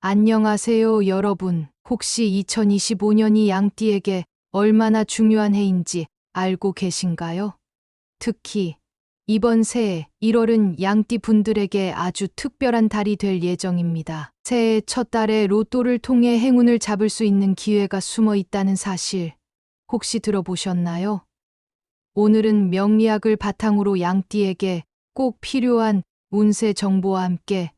안녕하세요, 여러분. 혹시 2025년이 양띠에게 얼마나 중요한 해인지 알고 계신가요? 특히 이번 새해 1월은 양띠 분들에게 아주 특별한 달이 될 예정입니다. 새해 첫 달에 로또를 통해 행운을 잡을 수 있는 기회가 숨어 있다는 사실 혹시 들어보셨나요? 오늘은 명리학을 바탕으로 양띠에게 꼭 필요한 운세 정보와 함께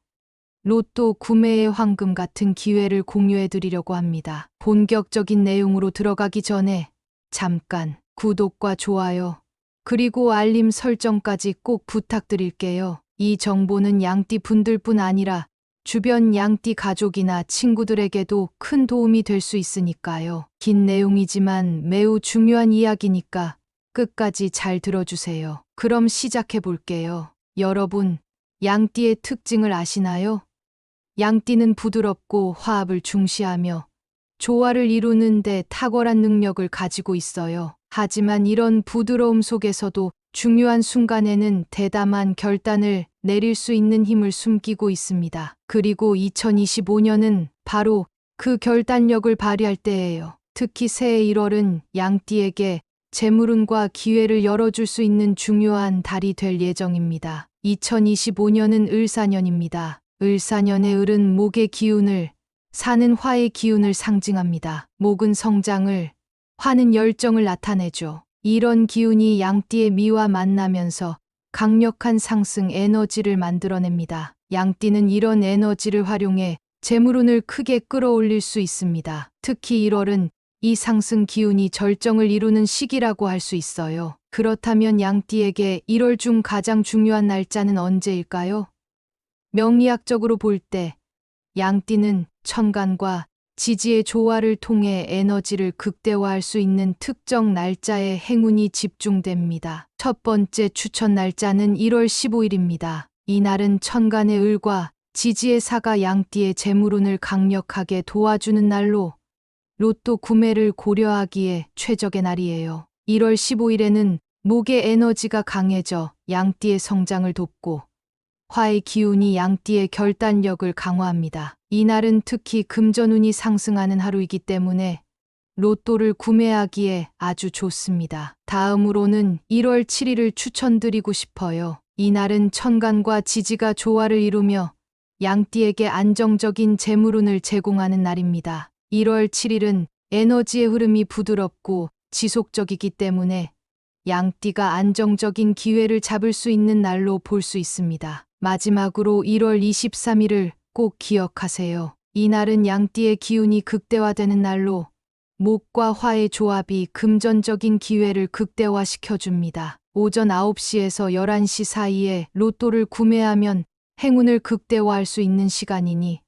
로또 구매의 황금 같은 기회를 공유해 드리려고 합니다. 본격적인 내용으로 들어가기 전에 잠깐 구독과 좋아요, 그리고 알림 설정까지 꼭 부탁드릴게요. 이 정보는 양띠 분들뿐 아니라 주변 양띠 가족이나 친구들에게도 큰 도움이 될 수 있으니까요. 긴 내용이지만 매우 중요한 이야기니까 끝까지 잘 들어주세요. 그럼 시작해 볼게요. 여러분, 양띠의 특징을 아시나요? 양띠는 부드럽고 화합을 중시하며 조화를 이루는 데 탁월한 능력을 가지고 있어요. 하지만 이런 부드러움 속에서도 중요한 순간에는 대담한 결단을 내릴 수 있는 힘을 숨기고 있습니다. 그리고 2025년은 바로 그 결단력을 발휘할 때예요. 특히 새해 1월은 양띠에게 재물운과 기회를 열어줄 수 있는 중요한 달이 될 예정입니다. 2025년은 을사년입니다. 을사년의 을은 목의 기운을, 사는 화의 기운을 상징합니다. 목은 성장을, 화는 열정을 나타내죠. 이런 기운이 양띠의 미와 만나면서 강력한 상승 에너지를 만들어냅니다. 양띠는 이런 에너지를 활용해 재물운을 크게 끌어올릴 수 있습니다. 특히 1월은 이 상승 기운이 절정을 이루는 시기라고 할 수 있어요. 그렇다면 양띠에게 1월 중 가장 중요한 날짜는 언제일까요? 명리학적으로 볼 때 양띠는 천간과 지지의 조화를 통해 에너지를 극대화할 수 있는 특정 날짜에 행운이 집중됩니다. 첫 번째 추천 날짜는 1월 15일입니다. 이날은 천간의 을과 지지의 사가 양띠의 재물운을 강력하게 도와주는 날로 로또 구매를 고려하기에 최적의 날이에요. 1월 15일에는 목의 에너지가 강해져 양띠의 성장을 돕고 화의 기운이 양띠의 결단력을 강화합니다. 이날은 특히 금전운이 상승하는 하루이기 때문에 로또를 구매하기에 아주 좋습니다. 다음으로는 1월 7일을 추천드리고 싶어요. 이날은 천간과 지지가 조화를 이루며 양띠에게 안정적인 재물운을 제공하는 날입니다. 1월 7일은 에너지의 흐름이 부드럽고 지속적이기 때문에 양띠가 안정적인 기회를 잡을 수 있는 날로 볼 수 있습니다. 마지막으로 1월 23일을 꼭 기억하세요. 이날은 양띠의 기운이 극대화되는 날로 목과 화의 조합이 금전적인 기회를 극대화시켜줍니다. 오전 9시에서 11시 사이에 로또를 구매하면 행운을 극대화할 수 있는 시간이니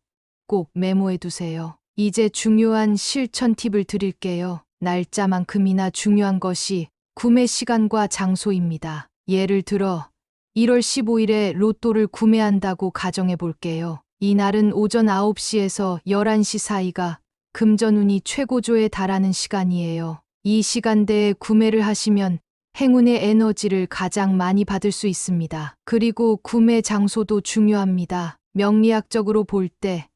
꼭 메모해 두세요. 이제 중요한 실천 팁을 드릴게요. 날짜만큼이나 중요한 것이 구매 시간과 장소입니다. 예를 들어 1월 15일에 로또를 구매한다고 가정해 볼게요. 이날은 오전 9시에서 11시 사이가 금전운이 최고조에 달하는 시간이에요. 이 시간대에 구매를 하시면 행운의 에너지를 가장 많이 받을 수 있습니다. 그리고 구매 장소도 중요합니다. 명리학적으로 볼 때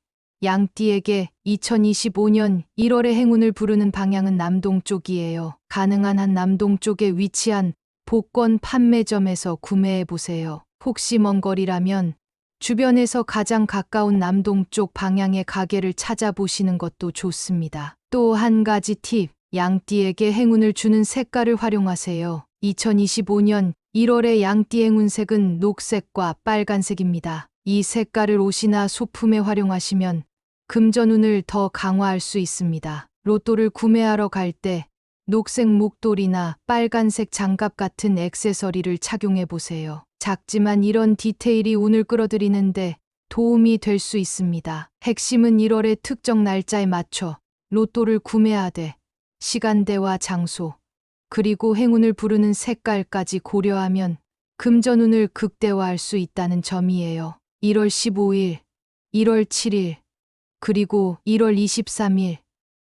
양띠에게 2025년 1월의 행운을 부르는 방향은 남동쪽이에요. 가능한 한 남동쪽에 위치한 복권 판매점에서 구매해 보세요. 혹시 먼 거리라면 주변에서 가장 가까운 남동쪽 방향의 가게를 찾아보시는 것도 좋습니다. 또 한 가지 팁, 양띠에게 행운을 주는 색깔을 활용하세요. 2025년 1월의 양띠 행운색은 녹색과 빨간색입니다. 이 색깔을 옷이나 소품에 활용하시면 금전운을 더 강화할 수 있습니다. 로또를 구매하러 갈 때 녹색 목도리나 빨간색 장갑 같은 액세서리를 착용해 보세요. 작지만 이런 디테일이 운을 끌어들이는데 도움이 될 수 있습니다. 핵심은 1월의 특정 날짜에 맞춰 로또를 구매하되 시간대와 장소, 그리고 행운을 부르는 색깔까지 고려하면 금전운을 극대화할 수 있다는 점이에요. 1월 15일, 1월 7일, 그리고 1월 23일,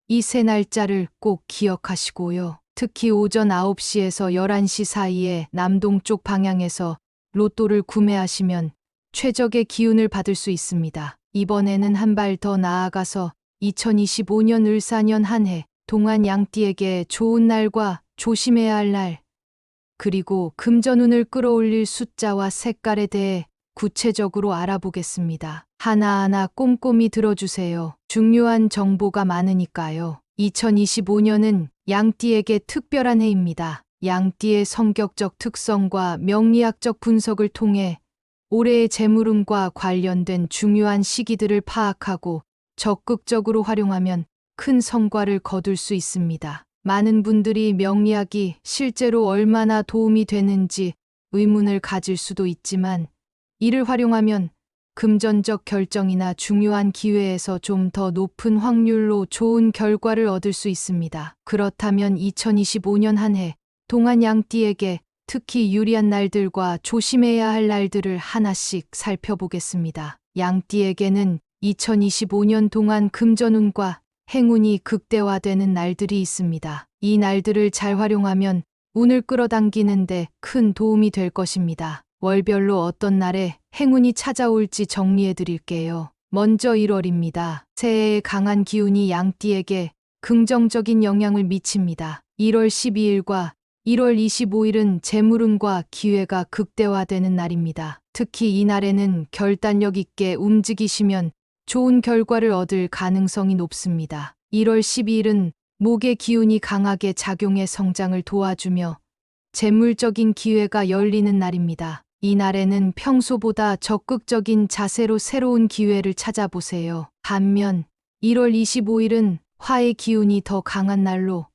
이 세 날짜를 꼭 기억하시고요. 특히 오전 9시에서 11시 사이에 남동쪽 방향에서 로또를 구매하시면 최적의 기운을 받을 수 있습니다. 이번에는 한 발 더 나아가서 2025년 을사년 한 해 동안 양띠에게 좋은 날과 조심해야 할 날, 그리고 금전운을 끌어올릴 숫자와 색깔에 대해 구체적으로 알아보겠습니다. 하나하나 꼼꼼히 들어주세요. 중요한 정보가 많으니까요. 2025년은 양띠에게 특별한 해입니다. 양띠의 성격적 특성과 명리학적 분석을 통해 올해의 재물운과 관련된 중요한 시기들을 파악하고 적극적으로 활용하면 큰 성과를 거둘 수 있습니다. 많은 분들이 명리학이 실제로 얼마나 도움이 되는지 의문을 가질 수도 있지만, 이를 활용하면 금전적 결정이나 중요한 기회에서 좀 더 높은 확률로 좋은 결과를 얻을 수 있습니다. 그렇다면 2025년 한 해 동안 양띠에게 특히 유리한 날들과 조심해야 할 날들을 하나씩 살펴보겠습니다. 양띠에게는 2025년 동안 금전운과 행운이 극대화되는 날들이 있습니다. 이 날들을 잘 활용하면 운을 끌어당기는데 큰 도움이 될 것입니다. 월별로 어떤 날에 행운이 찾아올지 정리해 드릴게요. 먼저 1월입니다. 새해의 강한 기운이 양띠에게 긍정적인 영향을 미칩니다. 1월 12일과 1월 25일은 재물운과 기회가 극대화되는 날입니다. 특히 이 날에는 결단력 있게 움직이시면 좋은 결과를 얻을 가능성이 높습니다. 1월 12일은 목의 기운이 강하게 작용해 성장을 도와주며 재물적인 기회가 열리는 날입니다. 이 날에는 평소보다 적극적인 자세로 새로운 기회를 찾아보세요. 반면 1월 25일은 화의 기운이 더 강한 날로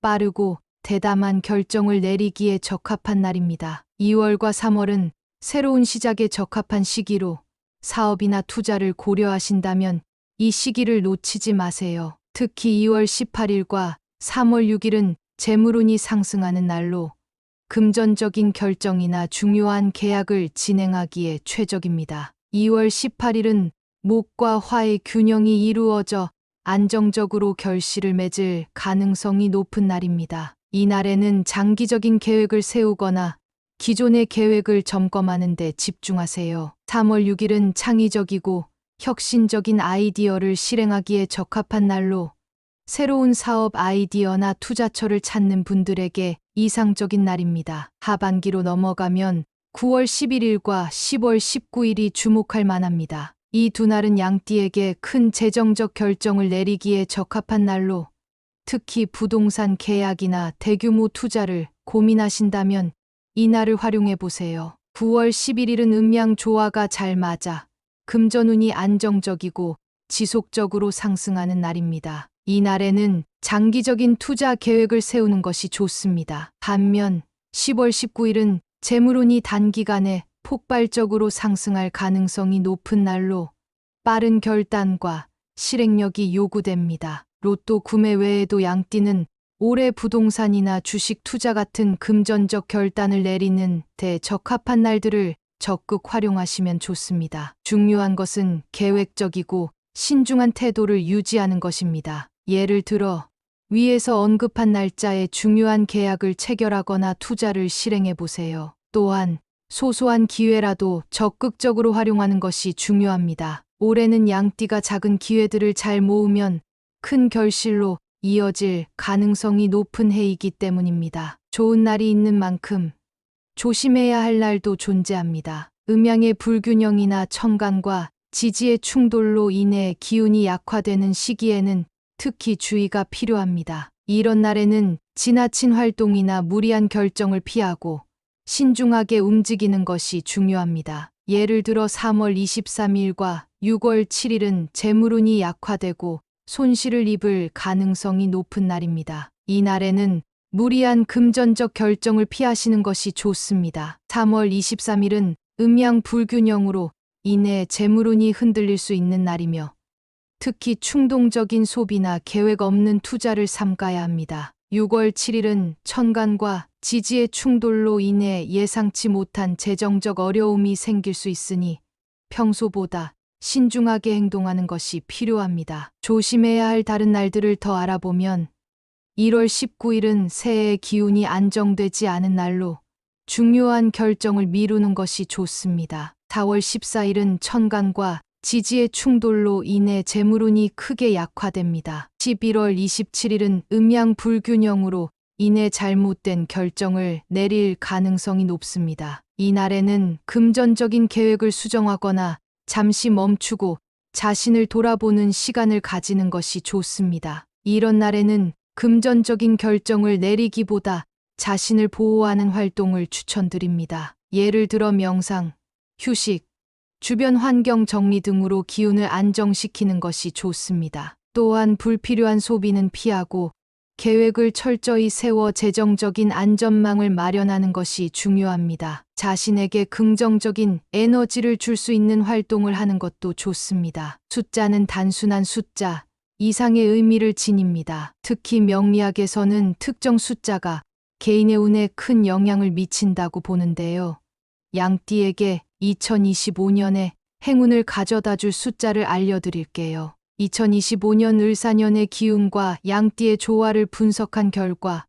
빠르고 대담한 결정을 내리기에 적합한 날입니다. 2월과 3월은 새로운 시작에 적합한 시기로 사업이나 투자를 고려하신다면 이 시기를 놓치지 마세요. 특히 2월 18일과 3월 6일은 재물운이 상승하는 날로 금전적인 결정이나 중요한 계약을 진행하기에 최적입니다. 2월 18일은 목과 화의 균형이 이루어져 안정적으로 결실을 맺을 가능성이 높은 날입니다. 이 날에는 장기적인 계획을 세우거나 기존의 계획을 점검하는 데 집중하세요. 3월 6일은 창의적이고 혁신적인 아이디어를 실행하기에 적합한 날로 새로운 사업 아이디어나 투자처를 찾는 분들에게 이상적인 날입니다. 하반기로 넘어가면 9월 11일과 10월 19일이 주목할 만합니다. 이 두 날은 양띠에게 큰 재정적 결정을 내리기에 적합한 날로 특히 부동산 계약이나 대규모 투자를 고민하신다면 이 날을 활용해 보세요. 9월 11일은 음양 조화가 잘 맞아 금전운이 안정적이고 지속적으로 상승하는 날입니다. 이 날에는 장기적인 투자 계획을 세우는 것이 좋습니다. 반면 10월 19일은 재물운이 단기간에 폭발적으로 상승할 가능성이 높은 날로 빠른 결단과 실행력이 요구됩니다. 로또 구매 외에도 양띠는 올해 부동산이나 주식 투자 같은 금전적 결단을 내리는 데 적합한 날들을 적극 활용하시면 좋습니다. 중요한 것은 계획적이고 신중한 태도를 유지하는 것입니다. 예를 들어 위에서 언급한 날짜에 중요한 계약을 체결하거나 투자를 실행해 보세요. 또한 소소한 기회라도 적극적으로 활용하는 것이 중요합니다. 올해는 양띠가 작은 기회들을 잘 모으면 큰 결실로 이어질 가능성이 높은 해이기 때문입니다. 좋은 날이 있는 만큼 조심해야 할 날도 존재합니다. 음양의 불균형이나 천간과 지지의 충돌로 인해 기운이 약화되는 시기에는 특히 주의가 필요합니다. 이런 날에는 지나친 활동이나 무리한 결정을 피하고 신중하게 움직이는 것이 중요합니다. 예를 들어 3월 23일과 6월 7일은 재물운이 약화되고 손실을 입을 가능성이 높은 날입니다. 이 날에는 무리한 금전적 결정을 피하시는 것이 좋습니다. 3월 23일은 음양 불균형으로 인해 재물운이 흔들릴 수 있는 날이며 특히 충동적인 소비나 계획 없는 투자를 삼가야 합니다. 6월 7일은 천간과 지지의 충돌로 인해 예상치 못한 재정적 어려움이 생길 수 있으니 평소보다 신중하게 행동하는 것이 필요합니다. 조심해야 할 다른 날들을 더 알아보면 1월 19일은 새해의 기운이 안정되지 않은 날로 중요한 결정을 미루는 것이 좋습니다. 4월 14일은 천간과 지지의 충돌로 인해 재물운이 크게 약화됩니다. 11월 27일은 음양 불균형으로 인해 잘못된 결정을 내릴 가능성이 높습니다. 이날에는 금전적인 계획을 수정하거나 잠시 멈추고 자신을 돌아보는 시간을 가지는 것이 좋습니다. 이런 날에는 금전적인 결정을 내리기보다 자신을 보호하는 활동을 추천드립니다. 예를 들어 명상, 휴식, 주변 환경 정리 등으로 기운을 안정시키는 것이 좋습니다. 또한 불필요한 소비는 피하고 계획을 철저히 세워 재정적인 안전망을 마련하는 것이 중요합니다. 자신에게 긍정적인 에너지를 줄 수 있는 활동을 하는 것도 좋습니다. 숫자는 단순한 숫자 이상의 의미를 지닙니다. 특히 명리학에서는 특정 숫자가 개인의 운에 큰 영향을 미친다고 보는데요. 양띠에게 2025년에 행운을 가져다 줄 숫자를 알려드릴게요. 2025년 을사년의 기운과 양띠의 조화를 분석한 결과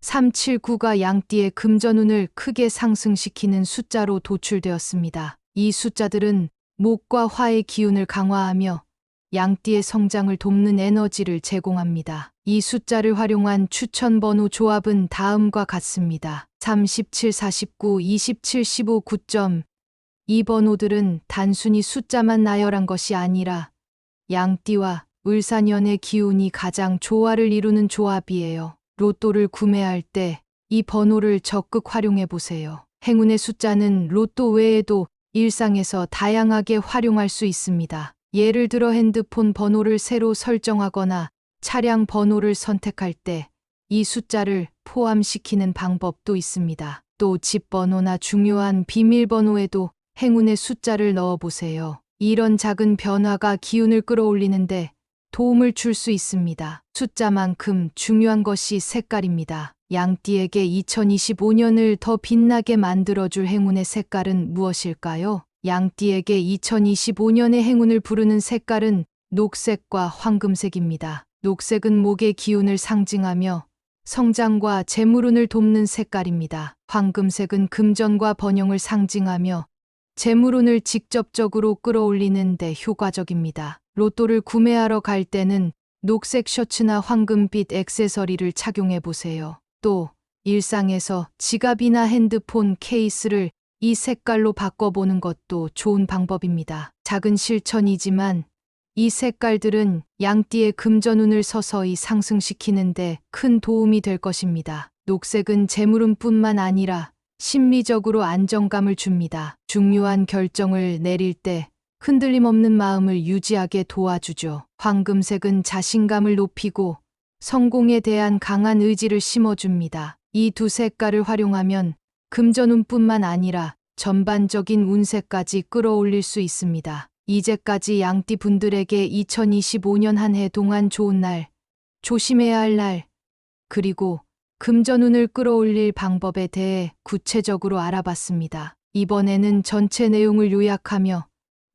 379가 양띠의 금전운을 크게 상승시키는 숫자로 도출되었습니다. 이 숫자들은 목과 화의 기운을 강화하며 양띠의 성장을 돕는 에너지를 제공합니다. 이 숫자를 활용한 추천 번호 조합은 다음과 같습니다. 37, 49, 27, 15, 9점. 이 번호들은 단순히 숫자만 나열한 것이 아니라 양띠와 을사년의 기운이 가장 조화를 이루는 조합이에요. 로또를 구매할 때 이 번호를 적극 활용해 보세요. 행운의 숫자는 로또 외에도 일상에서 다양하게 활용할 수 있습니다. 예를 들어 핸드폰 번호를 새로 설정하거나 차량 번호를 선택할 때 이 숫자를 포함시키는 방법도 있습니다. 또 집 번호나 중요한 비밀번호에도 행운의 숫자를 넣어보세요. 이런 작은 변화가 기운을 끌어올리는데 도움을 줄 수 있습니다. 숫자만큼 중요한 것이 색깔입니다. 양띠에게 2025년을 더 빛나게 만들어줄 행운의 색깔은 무엇일까요? 양띠에게 2025년의 행운을 부르는 색깔은 녹색과 황금색입니다. 녹색은 목의 기운을 상징하며 성장과 재물운을 돕는 색깔입니다. 황금색은 금전과 번영을 상징하며 재물운을 직접적으로 끌어올리는 데 효과적입니다. 로또를 구매하러 갈 때는 녹색 셔츠나 황금빛 액세서리를 착용해 보세요. 또 일상에서 지갑이나 핸드폰 케이스를 이 색깔로 바꿔보는 것도 좋은 방법입니다. 작은 실천이지만 이 색깔들은 양띠의 금전운을 서서히 상승시키는데 큰 도움이 될 것입니다. 녹색은 재물운뿐만 아니라 심리적으로 안정감을 줍니다. 중요한 결정을 내릴 때 흔들림 없는 마음을 유지하게 도와주죠. 황금색은 자신감을 높이고 성공에 대한 강한 의지를 심어줍니다. 이 두 색깔을 활용하면 금전운뿐만 아니라 전반적인 운세까지 끌어올릴 수 있습니다. 이제까지 양띠 분들에게 2025년 한 해 동안 좋은 날, 조심해야 할 날, 그리고 금전운을 끌어올릴 방법에 대해 구체적으로 알아봤습니다. 이번에는 전체 내용을 요약하며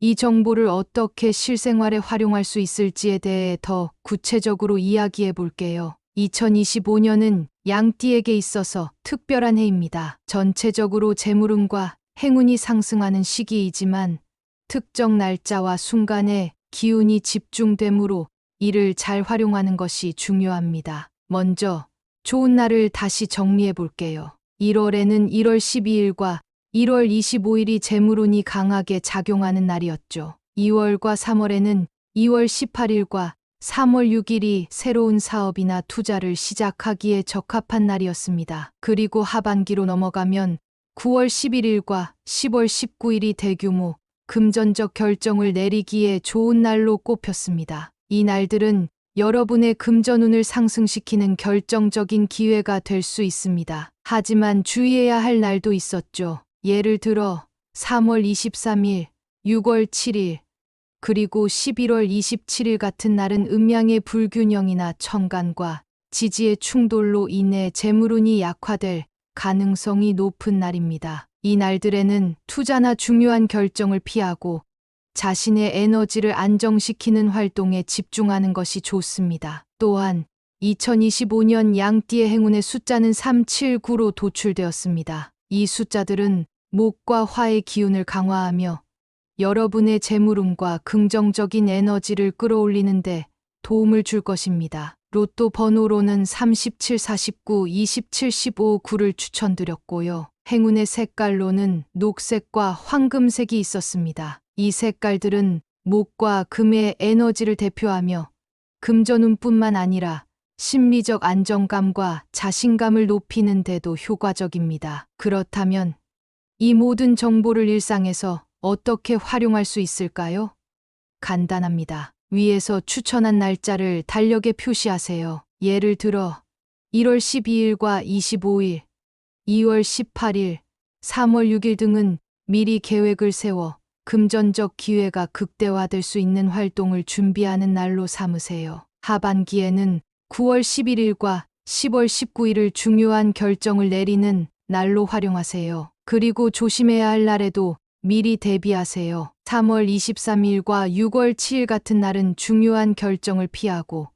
이 정보를 어떻게 실생활에 활용할 수 있을지에 대해 더 구체적으로 이야기해 볼게요. 2025년은 양띠에게 있어서 특별한 해입니다. 전체적으로 재물운과 행운이 상승하는 시기이지만 특정 날짜와 순간에 기운이 집중되므로 이를 잘 활용하는 것이 중요합니다. 먼저 좋은 날을 다시 정리해 볼게요. 1월에는 1월 12일과 1월 25일이 재물운이 강하게 작용하는 날이었죠. 2월과 3월에는 2월 18일과 3월 6일이 새로운 사업이나 투자를 시작하기에 적합한 날이었습니다. 그리고 하반기로 넘어가면 9월 11일과 10월 19일이 대규모 금전적 결정을 내리기에 좋은 날로 꼽혔습니다. 이 날들은 여러분의 금전운을 상승시키는 결정적인 기회가 될 수 있습니다. 하지만 주의해야 할 날도 있었죠. 예를 들어 3월 23일, 6월 7일, 그리고 11월 27일 같은 날은 음양의 불균형이나 천간과 지지의 충돌로 인해 재물운이 약화될 가능성이 높은 날입니다. 이 날들에는 투자나 중요한 결정을 피하고 자신의 에너지를 안정시키는 활동에 집중하는 것이 좋습니다. 또한 2025년 양띠의 행운의 숫자는 379로 도출되었습니다. 이 숫자들은 목과 화의 기운을 강화하며 여러분의 재물운과 긍정적인 에너지를 끌어올리는데 도움을 줄 것입니다. 로또 번호로는 37, 49, 27, 15, 9를 추천드렸고요. 행운의 색깔로는 녹색과 황금색이 있었습니다. 이 색깔들은 목과 금의 에너지를 대표하며 금전운뿐만 아니라 심리적 안정감과 자신감을 높이는 데도 효과적입니다. 그렇다면 이 모든 정보를 일상에서 어떻게 활용할 수 있을까요? 간단합니다. 위에서 추천한 날짜를 달력에 표시하세요. 예를 들어 1월 12일과 25일, 2월 18일, 3월 6일 등은 미리 계획을 세워 금전적 기회가 극대화될 수 있는 활동을 준비하는 날로 삼으세요. 하반기에는 9월 11일과 10월 19일을 중요한 결정을 내리는 날로 활용하세요. 그리고 조심해야 할 날에도 미리 대비하세요. 3월 23일과 6월 7일 같은 날은 중요한 결정을 피하고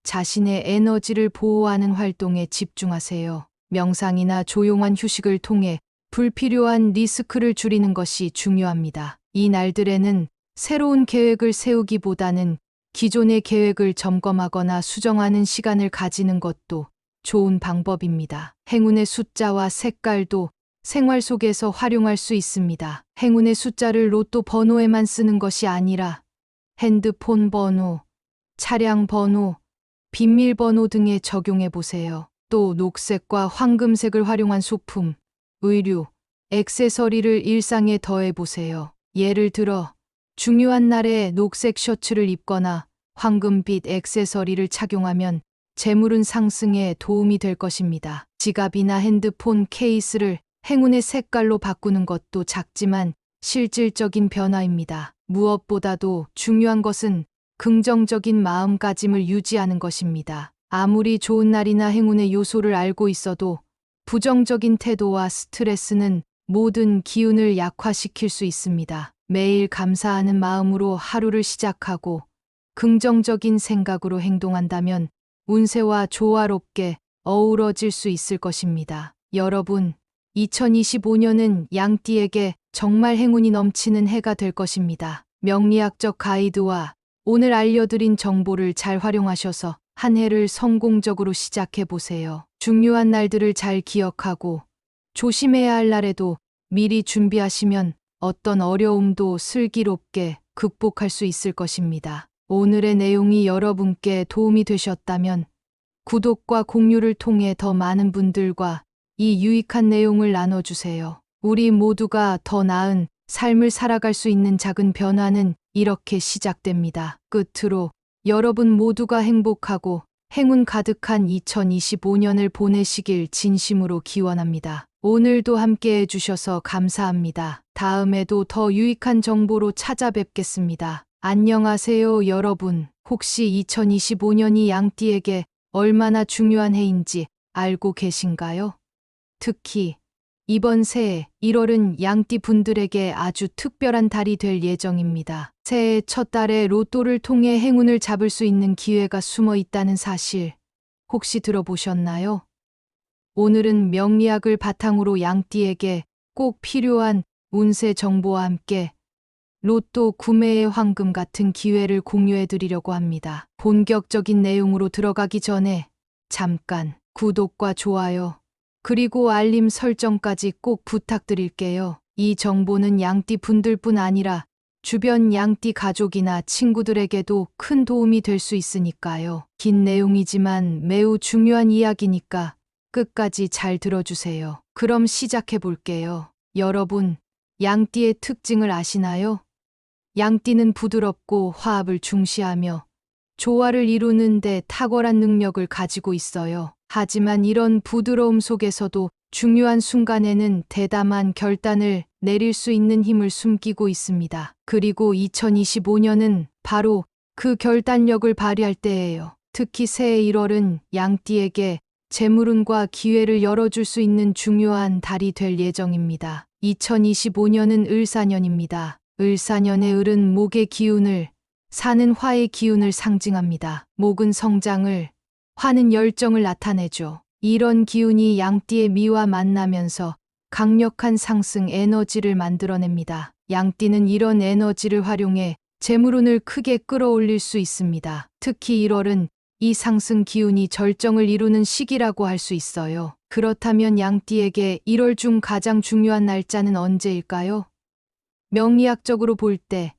자신의 에너지를 보호하는 활동에 집중하세요. 명상이나 조용한 휴식을 통해 불필요한 리스크를 줄이는 것이 중요합니다. 이 날들에는 새로운 계획을 세우기보다는 기존의 계획을 점검하거나 수정하는 시간을 가지는 것도 좋은 방법입니다. 행운의 숫자와 색깔도 생활 속에서 활용할 수 있습니다. 행운의 숫자를 로또 번호에만 쓰는 것이 아니라 핸드폰 번호, 차량 번호, 비밀번호 등에 적용해 보세요. 또 녹색과 황금색을 활용한 소품, 의류, 액세서리를 일상에 더해 보세요. 예를 들어 중요한 날에 녹색 셔츠를 입거나 황금빛 액세서리를 착용하면 재물운 상승에 도움이 될 것입니다. 지갑이나 핸드폰 케이스를 행운의 색깔로 바꾸는 것도 작지만 실질적인 변화입니다. 무엇보다도 중요한 것은 긍정적인 마음가짐을 유지하는 것입니다. 아무리 좋은 날이나 행운의 요소를 알고 있어도 부정적인 태도와 스트레스는 모든 기운을 약화시킬 수 있습니다. 매일 감사하는 마음으로 하루를 시작하고 긍정적인 생각으로 행동한다면 운세와 조화롭게 어우러질 수 있을 것입니다. 여러분, 2025년은 양띠에게 정말 행운이 넘치는 해가 될 것입니다. 명리학적 가이드와 오늘 알려드린 정보를 잘 활용하셔서 한 해를 성공적으로 시작해 보세요. 중요한 날들을 잘 기억하고 조심해야 할 날에도 미리 준비하시면 어떤 어려움도 슬기롭게 극복할 수 있을 것입니다. 오늘의 내용이 여러분께 도움이 되셨다면 구독과 공유를 통해 더 많은 분들과 이 유익한 내용을 나눠주세요. 우리 모두가 더 나은 삶을 살아갈 수 있는 작은 변화는 이렇게 시작됩니다. 끝으로 여러분 모두가 행복하고 행운 가득한 2025년을 보내시길 진심으로 기원합니다. 오늘도 함께 해주셔서 감사합니다. 다음에도 더 유익한 정보로 찾아뵙겠습니다. 안녕하세요, 여러분. 혹시 2025년이 양띠에게 얼마나 중요한 해인지 알고 계신가요? 특히 이번 새해 1월은 양띠 분들에게 아주 특별한 달이 될 예정입니다. 새해 첫 달에 로또를 통해 행운을 잡을 수 있는 기회가 숨어 있다는 사실 혹시 들어보셨나요? 오늘은 명리학을 바탕으로 양띠에게 꼭 필요한 운세 정보와 함께 로또 구매의 황금 같은 기회를 공유해 드리려고 합니다. 본격적인 내용으로 들어가기 전에 잠깐 구독과 좋아요, 그리고 알림 설정까지 꼭 부탁드릴게요. 이 정보는 양띠 분들뿐 아니라 주변 양띠 가족이나 친구들에게도 큰 도움이 될 수 있으니까요. 긴 내용이지만 매우 중요한 이야기니까 끝까지 잘 들어주세요. 그럼 시작해 볼게요. 여러분, 양띠의 특징을 아시나요? 양띠는 부드럽고 화합을 중시하며 조화를 이루는 데 탁월한 능력을 가지고 있어요. 하지만 이런 부드러움 속에서도 중요한 순간에는 대담한 결단을 내릴 수 있는 힘을 숨기고 있습니다. 그리고 2025년은 바로 그 결단력을 발휘할 때예요. 특히 새해 1월은 양띠에게 재물운과 기회를 열어줄 수 있는 중요한 달이 될 예정입니다. 2025년은 을사년입니다. 을사년의 을은 목의 기운을, 사는 화의 기운을 상징합니다. 목은 성장을, 화는 열정을 나타내죠. 이런 기운이 양띠의 미와 만나면서 강력한 상승 에너지를 만들어냅니다. 양띠는 이런 에너지를 활용해 재물운을 크게 끌어올릴 수 있습니다. 특히 1월은 이 상승 기운이 절정을 이루는 시기라고 할 수 있어요. 그렇다면 양띠에게 1월 중 가장 중요한 날짜는 언제일까요? 명리학적으로 볼 때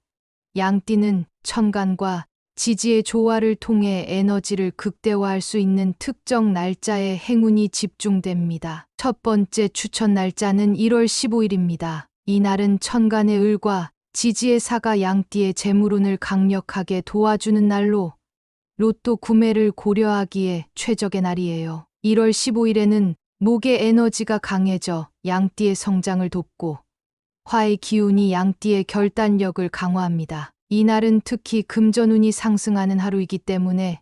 양띠는 천간과 지지의 조화를 통해 에너지를 극대화할 수 있는 특정 날짜에 행운이 집중됩니다. 첫 번째 추천 날짜는 1월 15일입니다. 이날은 천간의 을과 지지의 사가 양띠의 재물운을 강력하게 도와주는 날로 로또 구매를 고려하기에 최적의 날이에요. 1월 15일에는 목의 에너지가 강해져 양띠의 성장을 돕고 화의 기운이 양띠의 결단력을 강화합니다. 이날은 특히 금전운이 상승하는 하루이기 때문에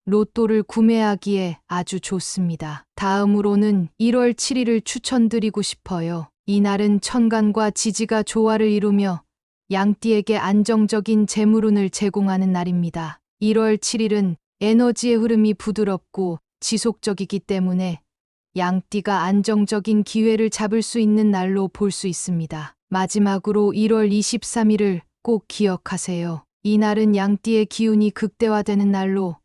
로또를 구매하기에 아주 좋습니다. 다음으로는 1월 7일을 추천드리고 싶어요. 이날은 천간과 지지가 조화를 이루며 양띠에게 안정적인 재물운을 제공하는 날입니다. 1월 7일은 에너지의 흐름이 부드럽고 지속적이기 때문에 양띠가 안정적인 기회를 잡을 수 있는 날로 볼 수 있습니다. 마지막으로 1월 23일을 꼭 기억하세요. 이날은 양띠의 기운이 극대화되는 날로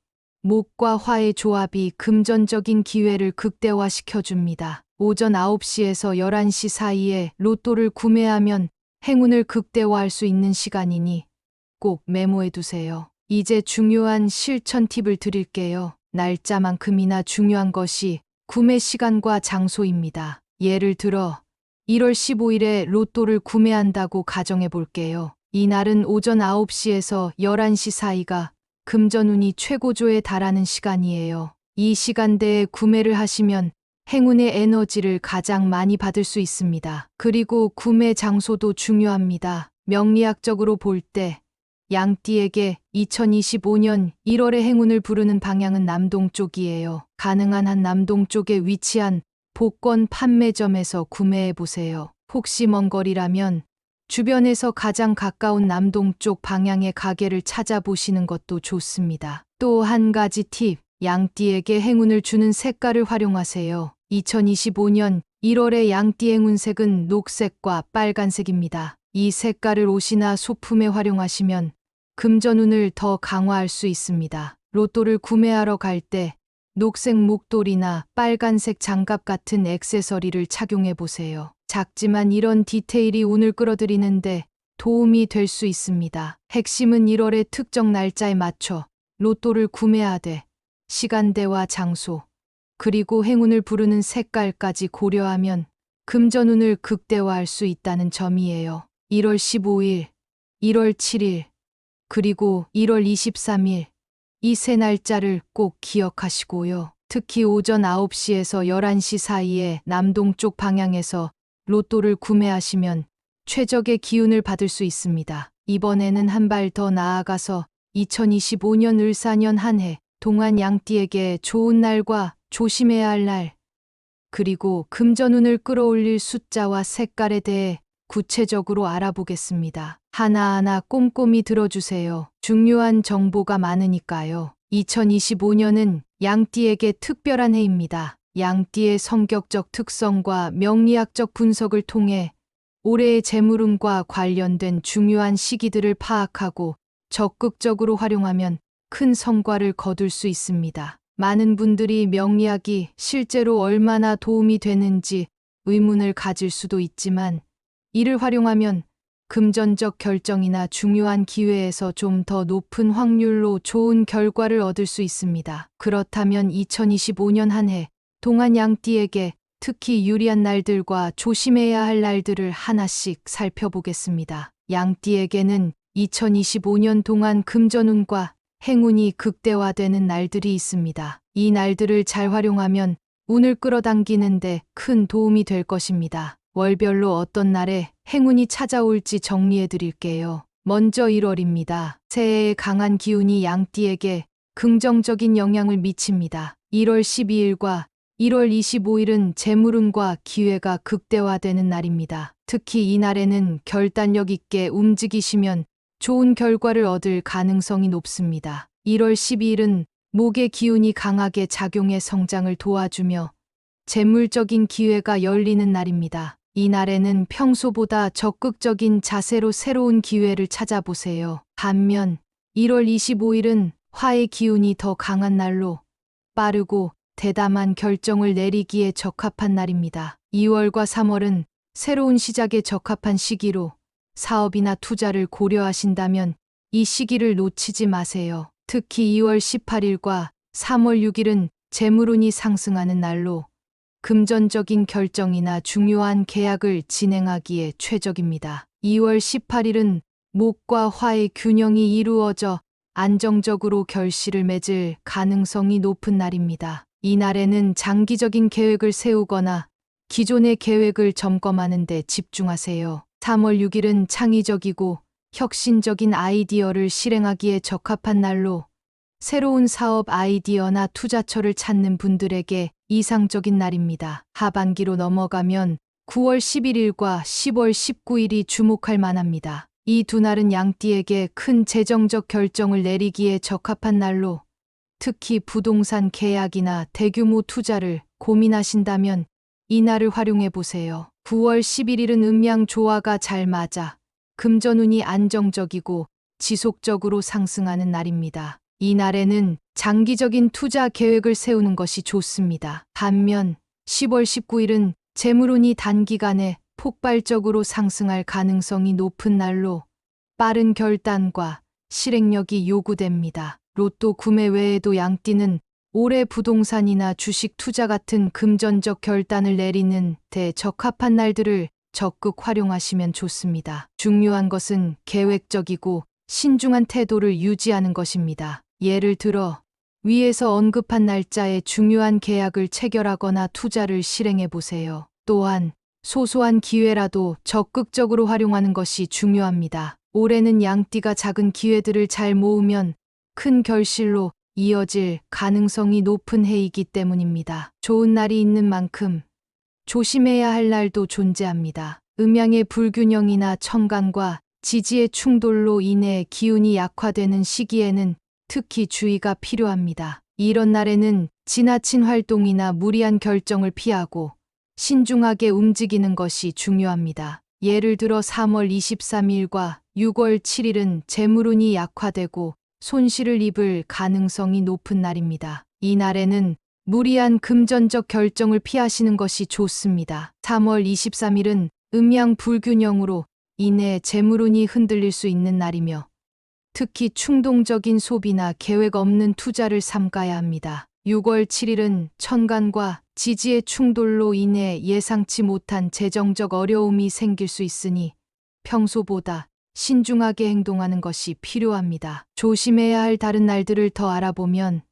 목과 화의 조합이 금전적인 기회를 극대화시켜줍니다. 오전 9시에서 11시 사이에 로또를 구매하면 행운을 극대화할 수 있는 시간이니 꼭 메모해두세요. 이제 중요한 실천 팁을 드릴게요. 날짜만큼이나 중요한 것이 구매 시간과 장소입니다. 예를 들어 1월 15일에 로또를 구매한다고 가정해 볼게요. 이날은 오전 9시에서 11시 사이가 금전운이 최고조에 달하는 시간이에요. 이 시간대에 구매를 하시면 행운의 에너지를 가장 많이 받을 수 있습니다. 그리고 구매 장소도 중요합니다. 명리학적으로 볼 때 양띠에게 2025년 1월의 행운을 부르는 방향은 남동쪽이에요. 가능한 한 남동쪽에 위치한 복권 판매점에서 구매해 보세요. 혹시 먼 거리라면 주변에서 가장 가까운 남동쪽 방향의 가게를 찾아보시는 것도 좋습니다. 또 한 가지 팁, 양띠에게 행운을 주는 색깔을 활용하세요. 2025년 1월의 양띠 행운색은 녹색과 빨간색입니다. 이 색깔을 옷이나 소품에 활용하시면 금전운을 더 강화할 수 있습니다. 로또를 구매하러 갈 때 녹색 목도리나 빨간색 장갑 같은 액세서리를 착용해 보세요. 작지만 이런 디테일이 운을 끌어들이는데 도움이 될 수 있습니다. 핵심은 1월의 특정 날짜에 맞춰 로또를 구매하되 시간대와 장소, 그리고 행운을 부르는 색깔까지 고려하면 금전운을 극대화할 수 있다는 점이에요. 1월 15일, 1월 7일, 그리고 1월 23일, 이 세 날짜를 꼭 기억하시고요. 특히 오전 9시에서 11시 사이에 남동쪽 방향에서 로또를 구매하시면 최적의 기운을 받을 수 있습니다. 이번에는 한 발 더 나아가서 2025년 을사년 한 해 동안 양띠에게 좋은 날과 조심해야 할 날, 그리고 금전운을 끌어올릴 숫자와 색깔에 대해 구체적으로 알아보겠습니다. 하나하나 꼼꼼히 들어주세요. 중요한 정보가 많으니까요. 2025년은 양띠에게 특별한 해입니다. 양띠의 성격적 특성과 명리학적 분석을 통해 올해의 재물운과 관련된 중요한 시기들을 파악하고 적극적으로 활용하면 큰 성과를 거둘 수 있습니다. 많은 분들이 명리학이 실제로 얼마나 도움이 되는지 의문을 가질 수도 있지만 이를 활용하면 금전적 결정이나 중요한 기회에서 좀 더 높은 확률로 좋은 결과를 얻을 수 있습니다. 그렇다면 2025년 한 해 동안 양띠에게 특히 유리한 날들과 조심해야 할 날들을 하나씩 살펴보겠습니다. 양띠에게는 2025년 동안 금전운과 행운이 극대화되는 날들이 있습니다. 이 날들을 잘 활용하면 운을 끌어당기는데 큰 도움이 될 것입니다. 월별로 어떤 날에 행운이 찾아올지 정리해 드릴게요. 먼저 1월입니다. 새해의 강한 기운이 양띠에게 긍정적인 영향을 미칩니다. 1월 12일과 1월 25일은 재물운과 기회가 극대화되는 날입니다. 특히 이 날에는 결단력 있게 움직이시면 좋은 결과를 얻을 가능성이 높습니다. 1월 12일은 목의 기운이 강하게 작용해 성장을 도와주며 재물적인 기회가 열리는 날입니다. 이날에는 평소보다 적극적인 자세로 새로운 기회를 찾아보세요. 반면 1월 25일은 화의 기운이 더 강한 날로 빠르고 대담한 결정을 내리기에 적합한 날입니다. 2월과 3월은 새로운 시작에 적합한 시기로 사업이나 투자를 고려하신다면 이 시기를 놓치지 마세요. 특히 2월 18일과 3월 6일은 재물운이 상승하는 날로 금전적인 결정이나 중요한 계약을 진행하기에 최적입니다. 2월 18일은 목과 화의 균형이 이루어져 안정적으로 결실을 맺을 가능성이 높은 날입니다. 이 날에는 장기적인 계획을 세우거나 기존의 계획을 점검하는 데 집중하세요. 3월 6일은 창의적이고 혁신적인 아이디어를 실행하기에 적합한 날로 새로운 사업 아이디어나 투자처를 찾는 분들에게 이상적인 날입니다. 하반기로 넘어가면 9월 11일과 10월 19일이 주목할 만합니다. 이 두 날은 양띠에게 큰 재정적 결정을 내리기에 적합한 날로 특히 부동산 계약이나 대규모 투자를 고민하신다면 이 날을 활용해 보세요. 9월 11일은 음양 조화가 잘 맞아 금전운이 안정적이고 지속적으로 상승하는 날입니다. 이 날에는 장기적인 투자 계획을 세우는 것이 좋습니다. 반면 10월 19일은 재물운이 단기간에 폭발적으로 상승할 가능성이 높은 날로 빠른 결단과 실행력이 요구됩니다. 로또 구매 외에도 양띠는 올해 부동산이나 주식 투자 같은 금전적 결단을 내리는 데 적합한 날들을 적극 활용하시면 좋습니다. 중요한 것은 계획적이고 신중한 태도를 유지하는 것입니다. 예를 들어 위에서 언급한 날짜에 중요한 계약을 체결하거나 투자를 실행해 보세요. 또한 소소한 기회라도 적극적으로 활용하는 것이 중요합니다. 올해는 양띠가 작은 기회들을 잘 모으면 큰 결실로 이어질 가능성이 높은 해이기 때문입니다. 좋은 날이 있는 만큼 조심해야 할 날도 존재합니다. 음양의 불균형이나 천간과 지지의 충돌로 인해 기운이 약화되는 시기에는 특히 주의가 필요합니다. 이런 날에는 지나친 활동이나 무리한 결정을 피하고 신중하게 움직이는 것이 중요합니다. 예를 들어 3월 23일과 6월 7일은 재물운이 약화되고 손실을 입을 가능성이 높은 날입니다. 이 날에는 무리한 금전적 결정을 피하시는 것이 좋습니다. 3월 23일은 음양 불균형으로 인해 재물운이 흔들릴 수 있는 날이며 특히 충동적인 소비나 계획 없는 투자를 삼가야 합니다. 6월 7일은 천간과 지지의 충돌로 인해 예상치 못한 재정적 어려움이 생길 수 있으니 평소보다 신중하게 행동하는 것이 필요합니다. 조심해야 할 다른 날들을 더 알아보면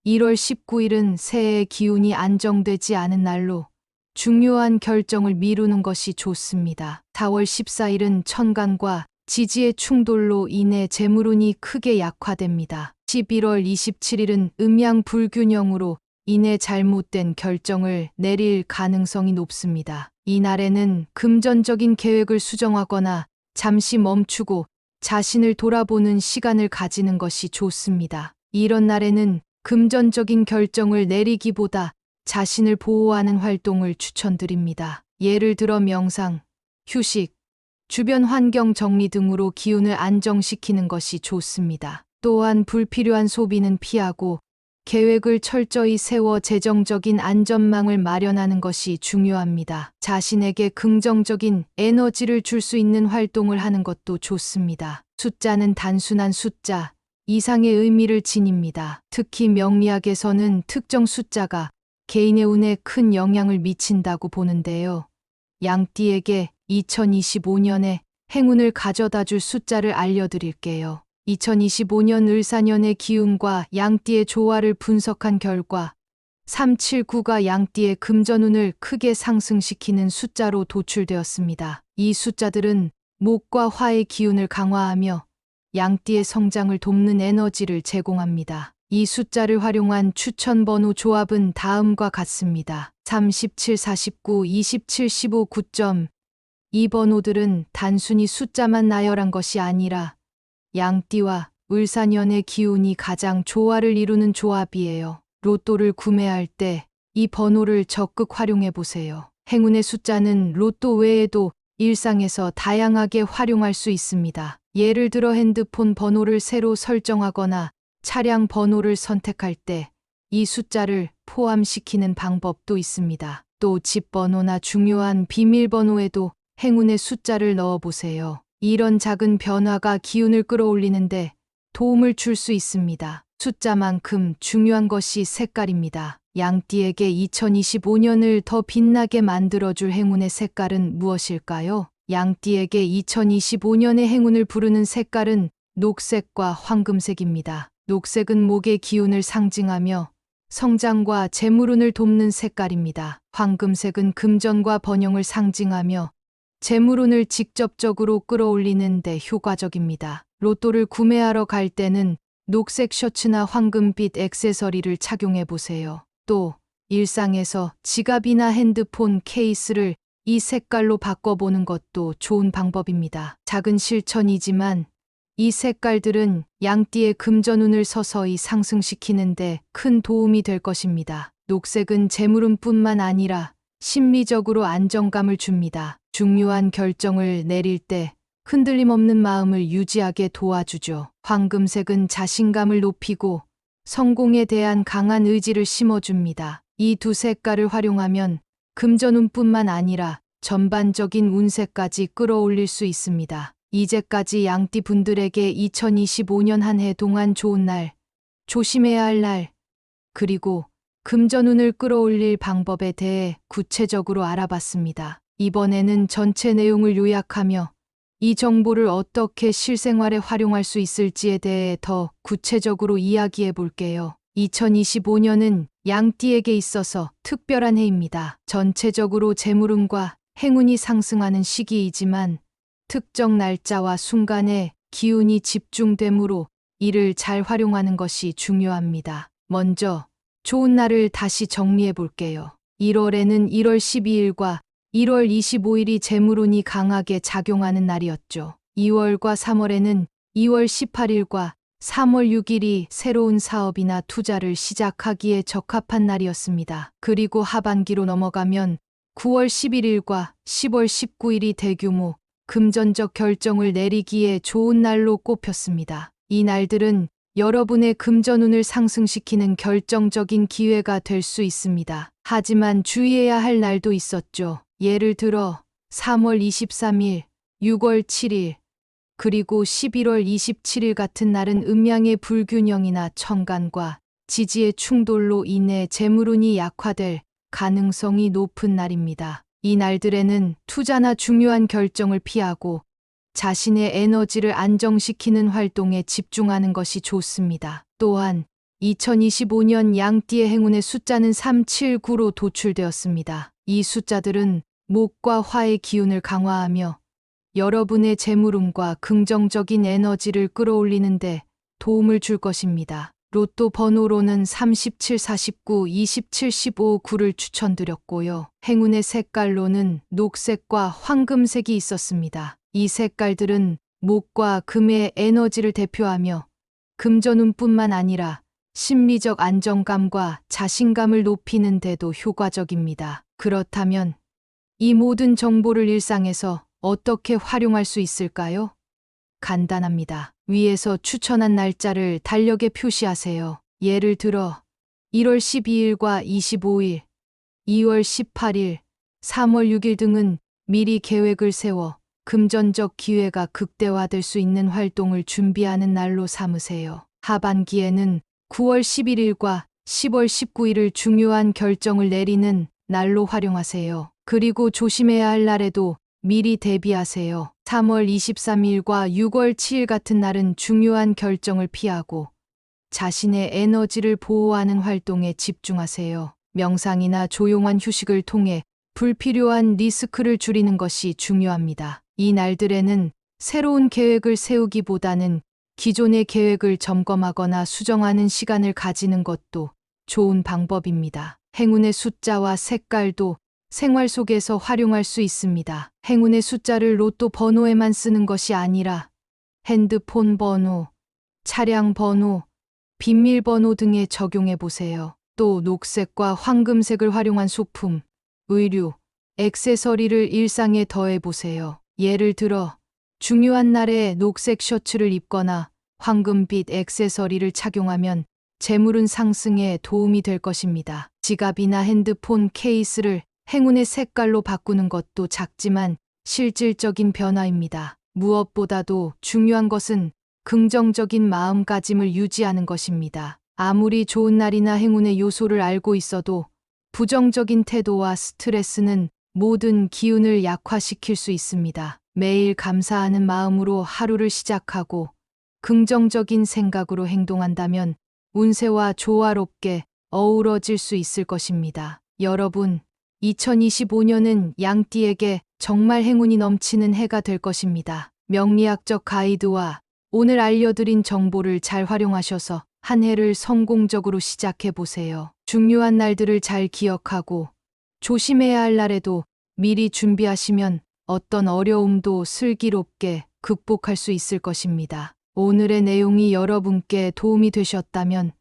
1월 19일은 새해의 기운이 안정되지 않은 날로 중요한 결정을 미루는 것이 좋습니다. 4월 14일은 천간과 지지의 충돌로 인해 재물운이 크게 약화됩니다. 11월 27일은 음양 불균형으로 인해 잘못된 결정을 내릴 가능성이 높습니다. 이 날에는 금전적인 계획을 수정하거나 잠시 멈추고 자신을 돌아보는 시간을 가지는 것이 좋습니다. 이런 날에는 금전적인 결정을 내리기보다 자신을 보호하는 활동을 추천드립니다. 예를 들어 명상, 휴식, 주변 환경 정리 등으로 기운을 안정시키는 것이 좋습니다. 또한 불필요한 소비는 피하고 계획을 철저히 세워 재정적인 안전망을 마련하는 것이 중요합니다. 자신에게 긍정적인 에너지를 줄 수 있는 활동을 하는 것도 좋습니다. 숫자는 단순한 숫자 이상의 의미를 지닙니다. 특히 명리학에서는 특정 숫자가 개인의 운에 큰 영향을 미친다고 보는데요. 양띠에게 2025년에 행운을 가져다 줄 숫자를 알려드릴게요. 2025년 을사년의 기운과 양띠의 조화를 분석한 결과 379가 양띠의 금전운을 크게 상승시키는 숫자로 도출되었습니다. 이 숫자들은 목과 화의 기운을 강화하며 양띠의 성장을 돕는 에너지를 제공합니다. 이 숫자를 활용한 추천 번호 조합은 다음과 같습니다. 37, 49, 27, 15, 9점. 이 번호들은 단순히 숫자만 나열한 것이 아니라 양띠와 을사년의 기운이 가장 조화를 이루는 조합이에요. 로또를 구매할 때 이 번호를 적극 활용해 보세요. 행운의 숫자는 로또 외에도 일상에서 다양하게 활용할 수 있습니다. 예를 들어 핸드폰 번호를 새로 설정하거나 차량 번호를 선택할 때 이 숫자를 포함시키는 방법도 있습니다. 또 집 번호나 중요한 비밀번호에도 행운의 숫자를 넣어보세요. 이런 작은 변화가 기운을 끌어올리는데 도움을 줄 수 있습니다. 숫자만큼 중요한 것이 색깔입니다. 양띠에게 2025년을 더 빛나게 만들어줄 행운의 색깔은 무엇일까요? 양띠에게 2025년의 행운을 부르는 색깔은 녹색과 황금색입니다. 녹색은 목의 기운을 상징하며 성장과 재물운을 돕는 색깔입니다. 황금색은 금전과 번영을 상징하며 재물운을 직접적으로 끌어올리는 데 효과적입니다. 로또를 구매하러 갈 때는 녹색 셔츠나 황금빛 액세서리를 착용해 보세요. 또 일상에서 지갑이나 핸드폰 케이스를 이 색깔로 바꿔보는 것도 좋은 방법입니다. 작은 실천이지만 이 색깔들은 양띠의 금전운을 서서히 상승시키는데 큰 도움이 될 것입니다. 녹색은 재물운뿐만 아니라 심리적으로 안정감을 줍니다. 중요한 결정을 내릴 때 흔들림 없는 마음을 유지하게 도와주죠. 황금색은 자신감을 높이고 성공에 대한 강한 의지를 심어줍니다. 이 두 색깔을 활용하면 금전운뿐만 아니라 전반적인 운세까지 끌어올릴 수 있습니다. 이제까지 양띠 분들에게 2025년 한 해 동안 좋은 날, 조심해야 할 날, 그리고 금전운을 끌어올릴 방법에 대해 구체적으로 알아봤습니다. 이번에는 전체 내용을 요약하며 이 정보를 어떻게 실생활에 활용할 수 있을지에 대해 더 구체적으로 이야기해 볼게요. 2025년은 양띠에게 있어서 특별한 해입니다. 전체적으로 재물운과 행운이 상승하는 시기이지만 특정 날짜와 순간에 기운이 집중되므로 이를 잘 활용하는 것이 중요합니다. 먼저 좋은 날을 다시 정리해 볼게요. 1월에는 1월 12일과 1월 25일이 재물운이 강하게 작용하는 날이었죠. 2월과 3월에는 2월 18일과 3월 6일이 새로운 사업이나 투자를 시작하기에 적합한 날이었습니다. 그리고 하반기로 넘어가면 9월 11일과 10월 19일이 대규모 금전적 결정을 내리기에 좋은 날로 꼽혔습니다. 이 날들은 여러분의 금전운을 상승시키는 결정적인 기회가 될 수 있습니다. 하지만 주의해야 할 날도 있었죠. 예를 들어 3월 23일, 6월 7일, 그리고 11월 27일 같은 날은 음양의 불균형이나 천간과 지지의 충돌로 인해 재물운이 약화될 가능성이 높은 날입니다. 이 날들에는 투자나 중요한 결정을 피하고 자신의 에너지를 안정시키는 활동에 집중하는 것이 좋습니다. 또한 2025년 양띠의 행운의 숫자는 379로 도출되었습니다. 이 숫자들은 목과 화의 기운을 강화하며 여러분의 재물운과 긍정적인 에너지를 끌어올리는데 도움을 줄 것입니다. 로또 번호로는 37, 49, 27, 15, 9를 추천드렸고요. 행운의 색깔로는 녹색과 황금색이 있었습니다. 이 색깔들은 목과 금의 에너지를 대표하며 금전운뿐만 아니라 심리적 안정감과 자신감을 높이는 데도 효과적입니다. 그렇다면 이 모든 정보를 일상에서 어떻게 활용할 수 있을까요? 간단합니다. 위에서 추천한 날짜를 달력에 표시하세요. 예를 들어 1월 12일과 25일, 2월 18일, 3월 6일 등은 미리 계획을 세워 금전적 기회가 극대화될 수 있는 활동을 준비하는 날로 삼으세요. 하반기에는 9월 11일과 10월 19일을 중요한 결정을 내리는 날로 활용하세요. 그리고 조심해야 할 날에도 미리 대비하세요. 3월 23일과 6월 7일 같은 날은 중요한 결정을 피하고 자신의 에너지를 보호하는 활동에 집중하세요. 명상이나 조용한 휴식을 통해 불필요한 리스크를 줄이는 것이 중요합니다. 이 날들에는 새로운 계획을 세우기보다는 기존의 계획을 점검하거나 수정하는 시간을 가지는 것도 좋은 방법입니다. 행운의 숫자와 색깔도 생활 속에서 활용할 수 있습니다. 행운의 숫자를 로또 번호에만 쓰는 것이 아니라 핸드폰 번호, 차량 번호, 비밀번호 등에 적용해 보세요. 또 녹색과 황금색을 활용한 소품, 의류, 액세서리를 일상에 더해 보세요. 예를 들어 중요한 날에 녹색 셔츠를 입거나 황금빛 액세서리를 착용하면 재물운 상승에 도움이 될 것입니다. 지갑이나 핸드폰 케이스를 행운의 색깔로 바꾸는 것도 작지만 실질적인 변화입니다. 무엇보다도 중요한 것은 긍정적인 마음가짐을 유지하는 것입니다. 아무리 좋은 날이나 행운의 요소를 알고 있어도 부정적인 태도와 스트레스는 모든 기운을 약화시킬 수 있습니다. 매일 감사하는 마음으로 하루를 시작하고 긍정적인 생각으로 행동한다면 운세와 조화롭게 어우러질 수 있을 것입니다. 여러분, 2025년은 양띠에게 정말 행운이 넘치는 해가 될 것입니다. 명리학적 가이드와 오늘 알려드린 정보를 잘 활용하셔서 한 해를 성공적으로 시작해 보세요. 중요한 날들을 잘 기억하고 조심해야 할 날에도 미리 준비하시면 어떤 어려움도 슬기롭게 극복할 수 있을 것입니다. 오늘의 내용이 여러분께 도움이 되셨다면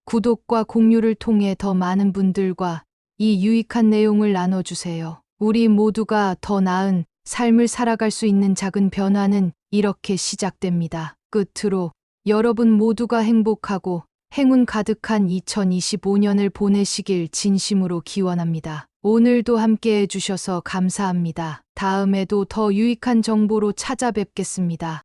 구독과 공유를 통해 더 많은 분들과 이 유익한 내용을 나눠주세요. 우리 모두가 더 나은 삶을 살아갈 수 있는 작은 변화는 이렇게 시작됩니다. 끝으로 여러분 모두가 행복하고 행운 가득한 2025년을 보내시길 진심으로 기원합니다. 오늘도 함께 해주셔서 감사합니다. 다음에도 더 유익한 정보로 찾아뵙겠습니다.